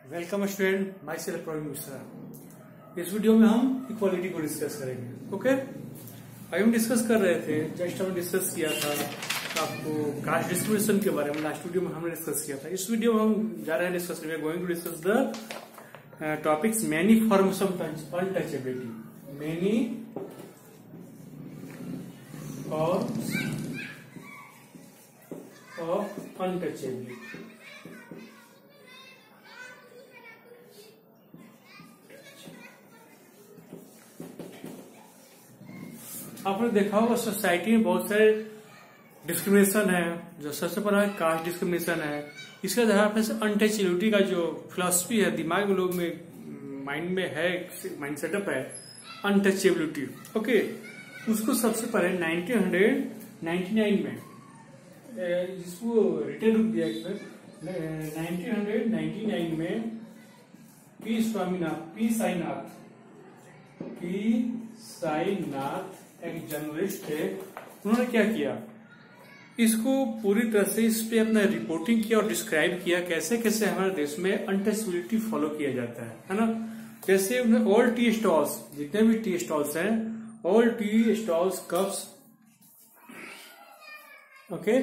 Welcome student, myself Praveen Mishra. इस video में हम इक्वालिटी को डिस्कस करेंगे। ओके, अभी हम डिस्कस कर रहे थे, जस्ट हमने डिस्कस किया था आपको कास्ट डिस्क्रिमिनेशन के बारे में। लास्ट वीडियो में हमने डिस्कस किया था। इस वीडियो में हम जा रहे हैं डिस्कस करने, going to discuss the topics many forms of untouchability. Many forms of untouchability. आपने देखा होगा सोसाइटी में बहुत सारे डिस्क्रिमिनेशन है। जो सबसे पहला है कास्ट डिस्क्रिमिनेशन है। इसके आधार पर अनटचेबिलिटी का जो फिलॉसफी है, दिमाग में लोग में माइंड में है, माइंड सेटअप है अनटचेबिलिटी। ओके, उसको सबसे पहले 1999 में जिसको रिटर्न रूप दिया 1999 में पी साईनाथ एक जर्नलिस्ट थे। उन्होंने क्या किया, इसको पूरी तरह से इस पे अपना रिपोर्टिंग किया और डिस्क्राइब किया कैसे कैसे हमारे देश में अनटचेबिलिटी फॉलो किया जाता है ना। जैसे ऑल टी स्टॉल्स, जितने भी टी स्टॉल्स हैं, all T stalls cups, okay,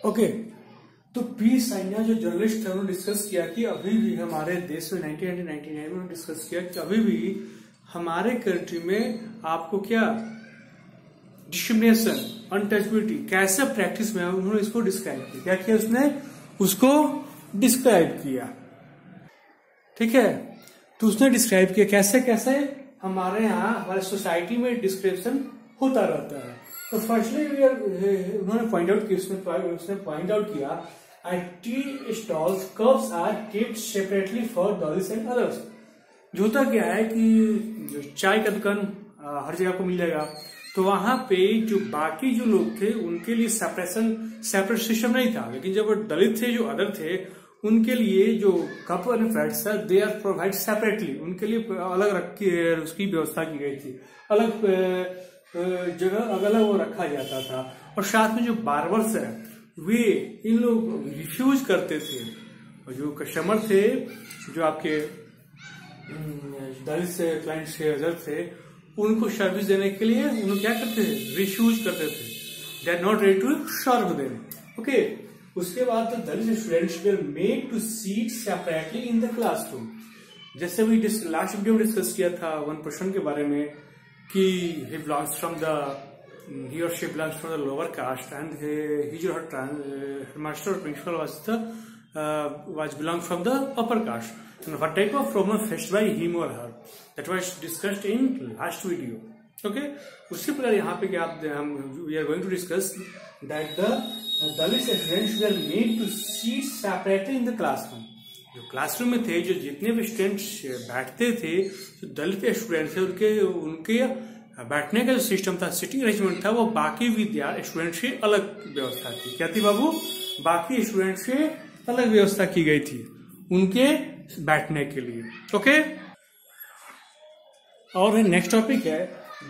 okay. तो पी साइना जो जर्नलिस्ट थे, उन्होंने डिस्कस किया कि अभी भी हमारे देश में 1999 में डिस्कस किया कि अभी भी हमारे कंट्री में आपको क्या डिस्क्रिमिनेशन, अनटचेबिलिटी कैसे प्रैक्टिस में है, उन्होंने इसको डिस्क्राइब किया। क्या किया उसने? उसको डिस्क्राइब किया। ठीक है, तो उसने डिस्क्राइब किया कैसे कैसे हमारे यहाँ हमारे सोसाइटी में डिस्क्रिमिनेशन होता रहता है। तो फर्स्टली उन्होंने पॉइंट आउट किया, उसने पॉइंट आउट किया tea stalls cups are kept separately for dolls and others. जो होता क्या है कि जो चाय का दुकान हर जगह को मिल जाएगा, तो वहां पे जो बाकी जो लोग थे उनके लिए सेपरेट सिस्टम नहीं था। लेकिन जब दलित थे, जो अदर थे, उनके लिए जो कप एंड फ्लैट्स है दे आर प्रोवाइड सेपरेटली, उनके लिए अलग रख के उसकी व्यवस्था की गई थी, अलग जगह अलग वो रखा जाता था। और साथ में जो बार्बर्स है वे इन लोग रिफ्यूज करते थे, और जो कस्टमर थे, जो आपके दलित से क्लाइंट से अदर थे, उनको सर्विस देने के लिए उन्हें क्या करते थे? रिफ्यूज करते थे। They are not ready to serve them. Okay, उसके बाद तो Dalit students were made to sit separately in the classroom. जैसे भी लास्ट वीडियो में डिस्कस किया था वन पर्सन के बारे में कि he belongs from the he or she belongs from the lower caste, and his or her master or principal was belonged from the upper caste. And what type of problem faced by him or her, that was discussed in last video. Okay, उसके पहले यहाँ पे क्या we are going to discuss that the Dalit students were made to sit separately in the classroom. जो classroom में थे, जो जितने भी स्टूडेंट्स बैठते थे, जो दलित स्टूडेंट थे, उनके बैठने का जो सिस्टम था, सिटिंग अरेंजमेंट था, वो बाकी स्टूडेंट से अलग व्यवस्था थी. क्या थी बाबू? बाकी स्टूडेंट से अलग व्यवस्था की गई थी उनके बैठने के लिए. ओके, और नेक्स्ट टॉपिक है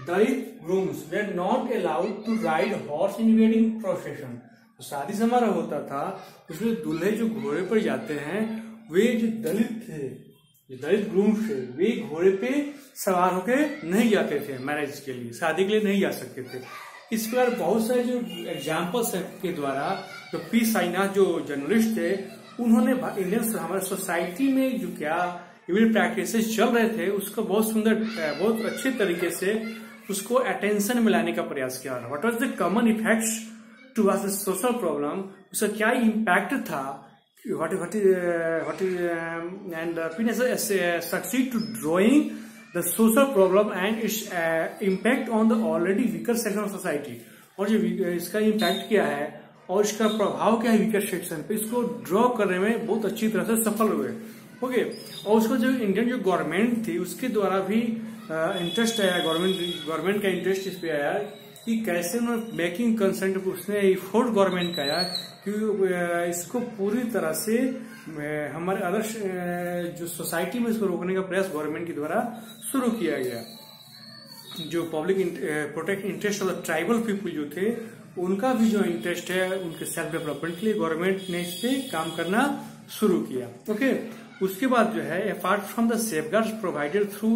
Dalit grooms were not allowed to ride horse in wedding procession. शादी समारोह होता था, उसमें दूल्हे जो घोड़े पर जाते हैं, वे जो दलित थे, जो दलित ग्रूम्स थे, वे घोड़े पे सवार होके नहीं जाते थे. मैरिज के लिए, शादी के लिए नहीं जा सकते थे. इस प्रकार बहुत सारे जो एग्जाम्पल्स के द्वारा जो पी साईनाथ जो जर्नलिस्ट थे, उन्होंने इंडियन हमारे सोसाइटी में जो क्या इविल प्रैक्टिसेस चल रहे थे, उसको बहुत सुंदर, बहुत अच्छे तरीके से उसको अटेंशन में लाने का प्रयास किया. What was the common effects to was the social problem, उसका क्या इम्पैक्ट था, what and succeed to drawing the social problem and its impact on the already weaker section of society. और जो इसका इम्पैक्ट क्या है और इसका प्रभाव क्या है वीकर सेक्शन पे, इसको ड्रॉ करने में बहुत अच्छी तरह से सफल हुए. ओके, और उसको जो इंडियन जो गवर्नमेंट थी, उसके द्वारा भी इंटरेस्ट आया, गवर्नमेंट का इंटरेस्ट इस पे आया कि कैसे उन्होंने मेकिंग कंसेंट, उसने एफर्ट गवर्नमेंट का आया कि इसको पूरी तरह से हमारे आदर्श जो सोसाइटी में इसको रोकने का प्रयास गवर्नमेंट के द्वारा शुरू किया गया. जो public protect interest of the tribal people जो थे, उनका भी जो इंटरेस्ट है उनके सेल्फ डेवलपमेंट के लिए गवर्नमेंट ने इस पे काम करना शुरू किया. ओके, उसके बाद जो है apart from the safeguards provided through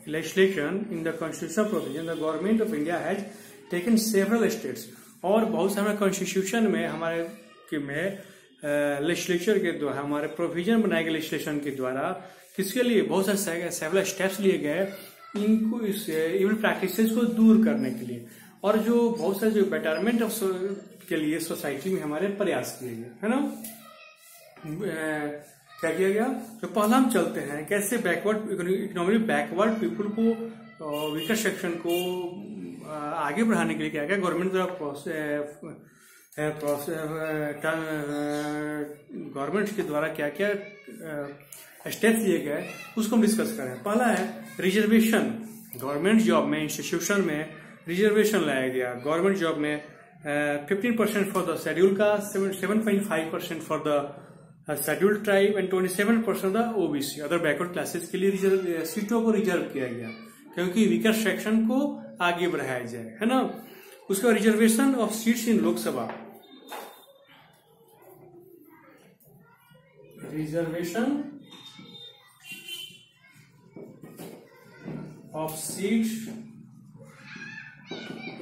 legislation in the constitutional provision, the government of India has taken several states. और बहुत सारे कॉन्स्टिट्यूशन में हमारे लेजिस्लेचर के द्वारा, हमारे प्रोविजन बनाए गए लेजिस्लेशन के द्वारा, किसके लिए बहुत सारे सेवरल स्टेप्स लिए गए इनको, इस इविल प्रैक्टिसेस को दूर करने के लिए, और जो बहुत सारे जो बेटरमेंट ऑफ के लिए सोसाइटी में हमारे प्रयास किए गए, है ना. क्या किया गया? तो पहला हम चलते हैं कैसे बैकवर्ड इकोनॉमिक बैकवर्ड पीपल को, वीकर सेक्शन को आगे बढ़ाने के लिए क्या क्या गवर्नमेंट द्वारा गवर्नमेंट के द्वारा क्या क्या स्टेप्स लिए गए, उसको हम डिस्कस करें. पहला है रिजर्वेशन. गवर्नमेंट जॉब में, इंस्टीट्यूशन में रिजर्वेशन लाया गया. गवर्नमेंट जॉब में 15% for the schedule caste, 7.5% for the scheduled tribe and 27% the OBC other backward classes के लिए सीटों को रिजर्व किया गया, क्योंकि वीकर सेक्शन को आगे बढ़ाया जाए, है ना. उसका reservation of seats in Lok Sabha, reservation of seats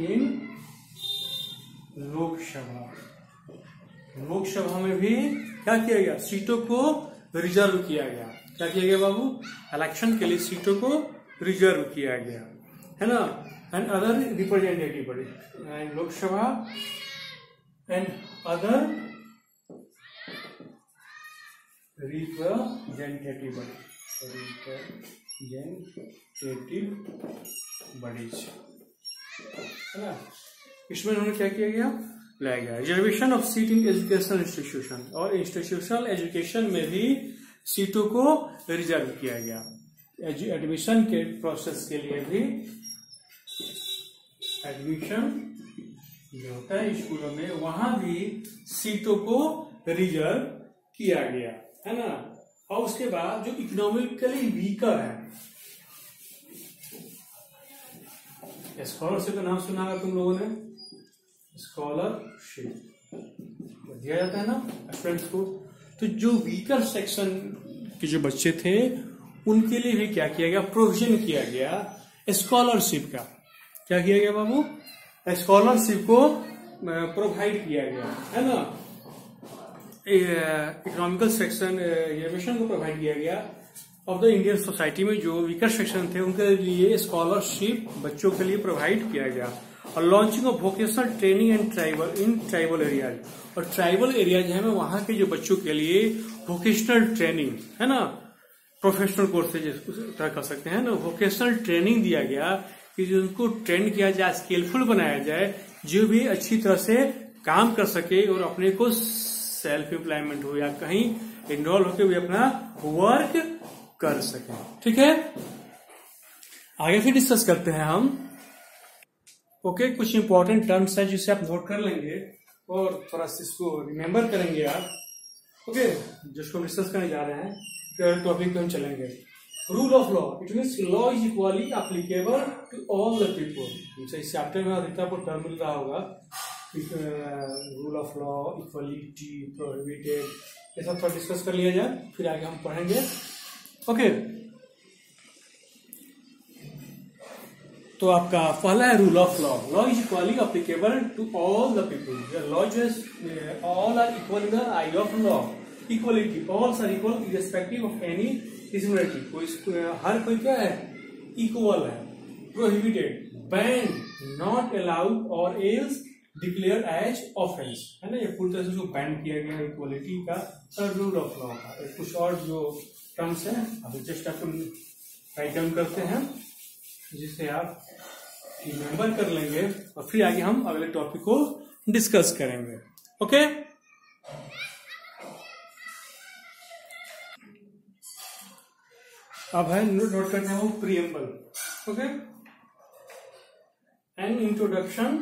in Lok Sabha. Lok Sabha में भी क्या किया गया? सीटों को रिजर्व किया गया. क्या किया गया बाबू? इलेक्शन के लिए सीटों को रिजर्व किया गया, है ना. And other representative body and Lok Sabha and other representative bodies, है ना. इसमें उन्होंने क्या किया गया? लाया गया reservation of seat in educational institution, और इंस्टीट्यूशनल एजुकेशन में भी सीटों को रिजर्व किया गया. एडमिशन के प्रोसेस के लिए भी, एडमिशन जो होता है स्कूलों में, वहां भी सीटों को रिजर्व किया गया, है ना. और उसके बाद जो इकोनॉमिकली वीकर है, स्कॉलरशिप का नाम सुना होगा तुम लोगों ने, स्कॉलरशिप दिया जाता है ना स्टूडेंट्स को. तो जो वीकर सेक्शन के जो बच्चे थे, उनके लिए भी क्या किया गया? प्रोविजन किया गया स्कॉलरशिप का. क्या किया गया बाबू? स्कॉलरशिप को प्रोवाइड किया गया, है ना. इकोनॉमिकल सेक्शन रिजर्वेशन को प्रोवाइड किया गया ऑफ द इंडियन सोसाइटी में जो वीकर सेक्शन थे, उनके लिए स्कॉलरशिप बच्चों के लिए प्रोवाइड किया गया. और launching of vocational training and tribal areas, और ट्राइबल एरिया जो है वहां के जो बच्चों के लिए वोकेशनल ट्रेनिंग है ना, प्रोफेशनल कोर्सेज तरह कर सकते हैं ना, वोकेशनल ट्रेनिंग दिया गया कि जो उनको ट्रेन किया जाए, स्किलफुल बनाया जाए, जो भी अच्छी तरह से काम कर सके और अपने को सेल्फ एम्प्लॉयमेंट हो या कहीं इन्वॉल्व होकर भी अपना वर्क कर सके। ठीक है, आगे फिर डिस्कस करते हैं हम। ओके, कुछ इंपॉर्टेंट टर्म्स हैं जिसे आप नोट कर लेंगे और थोड़ा सा इसको रिमेम्बर करेंगे आप। ओके, जिसको डिस्कस करने जा रहे हैं, फिर टॉपिक पे हम चलेंगे। Rule of law, it means law is equally applicable to all the people. इस चैप्टर में अधिकतर आपको टर्म मिल रहा होगा, rule of law, equality, prohibited, ये सब थोड़ा डिस्कस कर लिया जाए, फिर आगे हम पढ़ेंगे। ओके, तो आपका पहला है rule of law. Law is equally applicable to all the people. Law जो है, all are equal in the eye of law. Equality, all are equal irrespective of any dissimilarity, हर कोई क्या है, इक्वल है। प्रोहिबिटेड, बैंड, नॉट अलाउड और else declare as offence, है ना, ये पूरी तरह से जो बैंड किया गया इक्वलिटी का रूल ऑफ लॉ का। कुछ और जो टर्म्स हैं अभी जस्ट आपको राइट डाउन करते हैं, जिसे आप रिमेम्बर कर लेंगे और फिर आगे हम अगले टॉपिक को डिस्कस करेंगे। ओके, अब है नोट करते हैं वो preamble. Okay, an introduction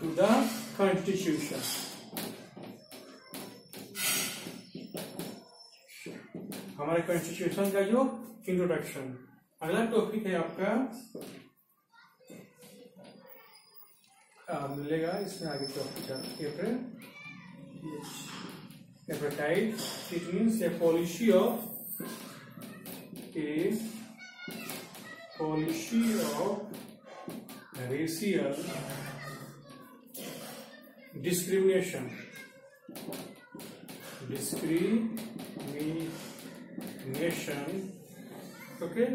to the constitution. हमारे कॉन्स्टिट्यूशन का जो इंट्रोडक्शन। अगला टॉपिक है आपका मिलेगा इसमें आगे topic apartheid, it means a policy of racial discrimination okay,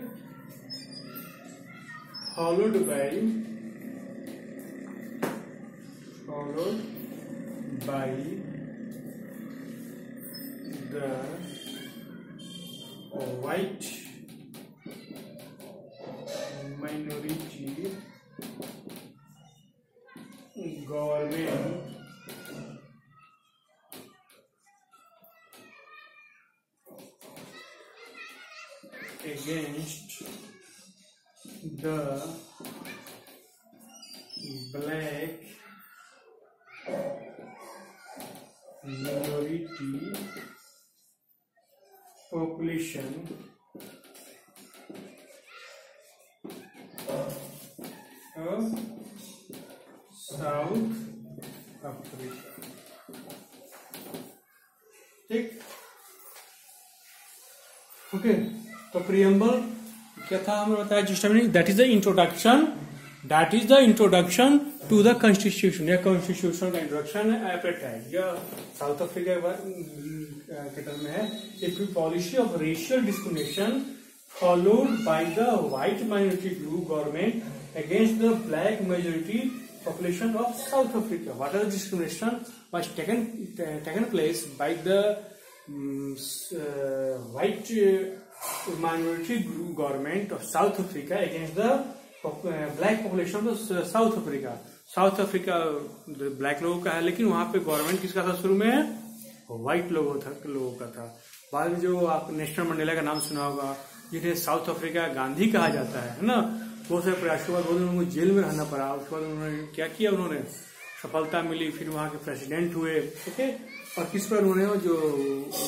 followed by the white minority government against the black minority population of South Africa। ठीक, ओके, तो प्रीएम्बल क्या था हमें बताया जिस time, that is the introduction to the constitution, या constitution का introduction है। एपेटाइट या साउथ अफ्रीका के टर्म में है, it policy of racial discrimination followed by the white minority group government against the black majority population of South Africa. What are the discrimination was taken place by the white minority group government of South Africa against the black population of South Africa. South Africa black लोगों का है, लेकिन वहां पे government किसका था शुरू में, व्हाइट लोगों का था। बाद में जो आप नेल्सन मंडेला का नाम सुना होगा, जिन्हें साउथ अफ्रीका गांधी कहा जाता है ना, बहुत सारे प्रयासों के बाद उनको जेल में रहना पड़ा। उसके बाद उन्होंने क्या किया, उन्होंने सफलता मिली, फिर वहां के प्रेसिडेंट हुए। ओके, और किस पर उन्होंने जो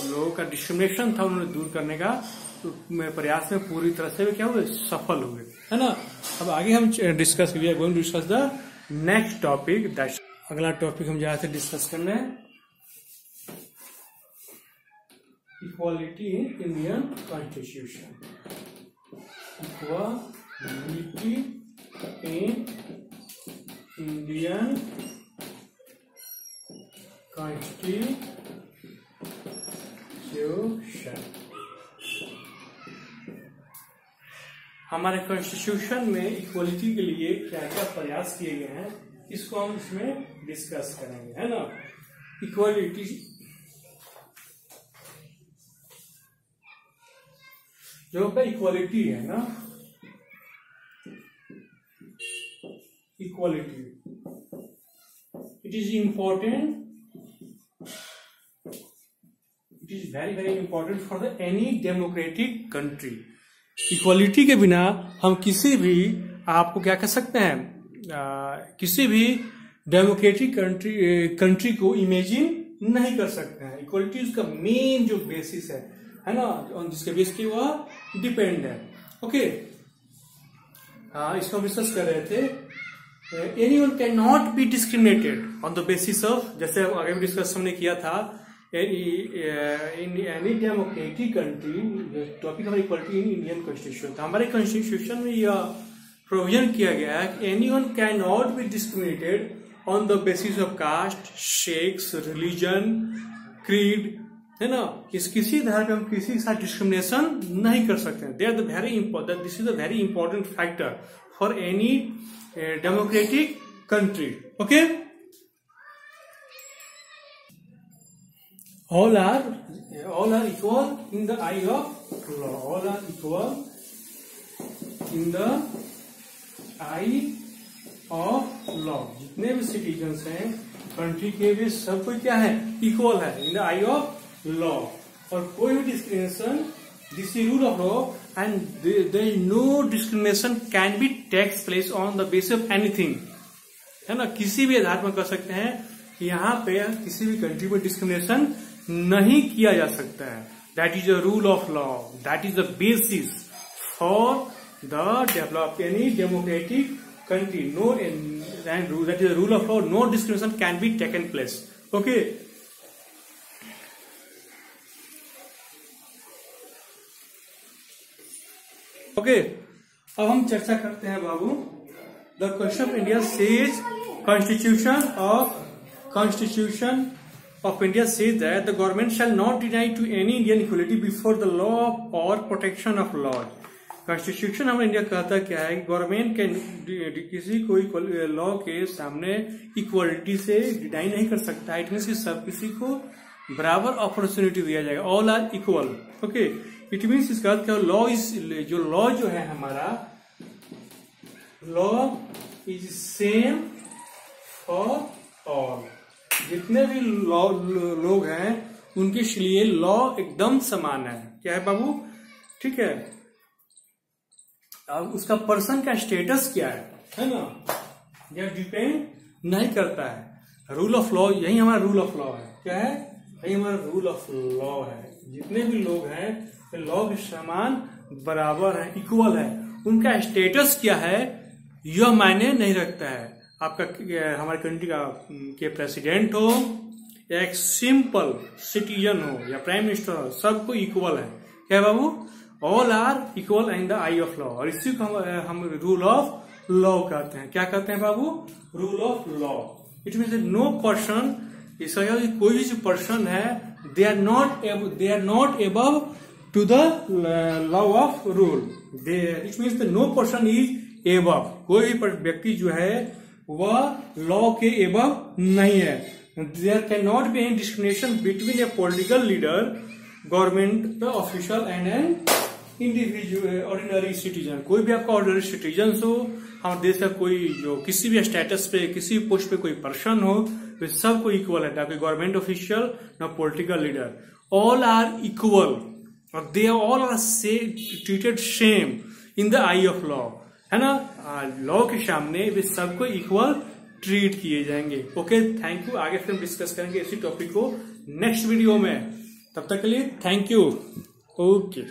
लोगों का डिस्क्रिमिनेशन था उन्होंने दूर करने का प्रयास में पूरी तरह से क्या हुए, सफल हुए, है ना। अब आगे हम डिस्कस द नेक्स्ट टॉपिक। अगला टॉपिक हम जहां से डिस्कस करने, equality in Indian constitution. Equality in Indian constitution. हमारे कॉन्स्टिट्यूशन में इक्वलिटी के लिए क्या क्या प्रयास किए गए हैं, इसको हम इसमें डिस्कस करेंगे, है ना। इक्वलिटी, जो का इक्वलिटी है ना, equality it is important, it is very very important for the any democratic country. Equality के बिना हम किसी भी, आपको क्या कह सकते हैं, किसी भी डेमोक्रेटिक कंट्री को इमेजिन नहीं कर सकते हैं। इक्वलिटी उसका मेन जो बेसिस है ना, जिसके बेस की वह डिपेंड है। ओके, इसको हम डिस्कस कर रहे थे। Anyone can not be discriminated on the basis of, जैसे आगे भी डिस्कस हमने किया था, in any democratic country, topic of equality in Indian constitution. हमारे कॉन्स्टिट्यूशन में यह प्रोविजन किया गया है कि anyone can not be discriminated on the basis of caste, sex, religion, creed, है ना। किसी धर्म पे हम किसी के साथ डिस्क्रिमिनेशन नहीं कर सकते। They are the very important, this is a very important factor for any democratic country. Okay, all are equal in the eye of law. All are equal in the eye of law. जितने भी citizens हैं country के भी, सब कोई क्या है, equal है in the eye of law. और कोई भी discrimination, this is rule of law and there is no discrimination can be takes place on the basis of anything, है ना। किसी भी आधार पर कर सकते हैं कि यहाँ पे किसी भी कंट्री में डिस्क्रिमिनेशन नहीं किया जा सकता है। That is a rule of law, that is the basis for the develop any democratic country. No rule, that is a rule of law, no discrimination can be taken place. Okay, okay, अब हम चर्चा करते हैं बाबू, the question of India says Constitution of India says that the government shall not deny to any Indian equality before the law or protection of laws. Constitution हमारा India कहता क्या है, गवर्नमेंट के किसी कोई लॉ के सामने इक्वलिटी से डिनाई नहीं कर सकता। इट मीन्स सब किसी को बराबर अपॉर्चुनिटी दिया जाएगा। All are equal. Okay, it means इसका अर्थ क्या, लॉ इज, जो लॉ जो है हमारा, law is same for all. जितने भी लोग हैं उनके लिए लॉ एकदम समान है। क्या है बाबू, ठीक है। अब उसका पर्सन का स्टेटस क्या है ना, यह डिपेंड नहीं करता है। रूल ऑफ लॉ, यही हमारा रूल ऑफ लॉ है। क्या है, यही हमारा रूल ऑफ लॉ है। जितने भी लोग हैं लॉ के समान बराबर है, इक्वल है। उनका स्टेटस क्या है यह मायने नहीं रखता है। आपका हमारे कंट्री का के प्रेसिडेंट हो या एक सिंपल सिटीजन हो या प्राइम मिनिस्टर हो, सबको इक्वल है। क्या बाबू, all are equal in the eye of law. और इसी को हम रूल ऑफ लॉ कहते हैं। क्या कहते हैं बाबू, rule of law. It means no person, इसका कोई भी जो पर्सन है, they are not above to the law of rule. It means no person is above. कोई भी व्यक्ति जो है वह लॉ के एबव नहीं है। There can not be any discrimination between a political leader, government official and an individual ordinary citizen. कोई भी आपका ऑर्डिनरी सिटीजन हो, हमारे देश का कोई जो किसी भी स्टेटस पे, किसी पोस्ट पे कोई पर्सन हो, वे सबको इक्वल है। ना कोई गवर्नमेंट ऑफिशियल, ना political leader. All are equal और they all are treated same in the eye of law, है ना। लॉ के सामने वे सबको इक्वल ट्रीट किए जाएंगे। Okay, thank you. आगे फिर हम डिस्कस करेंगे इसी टॉपिक को नेक्स्ट वीडियो में। तब तक के लिए थैंक यू। ओके।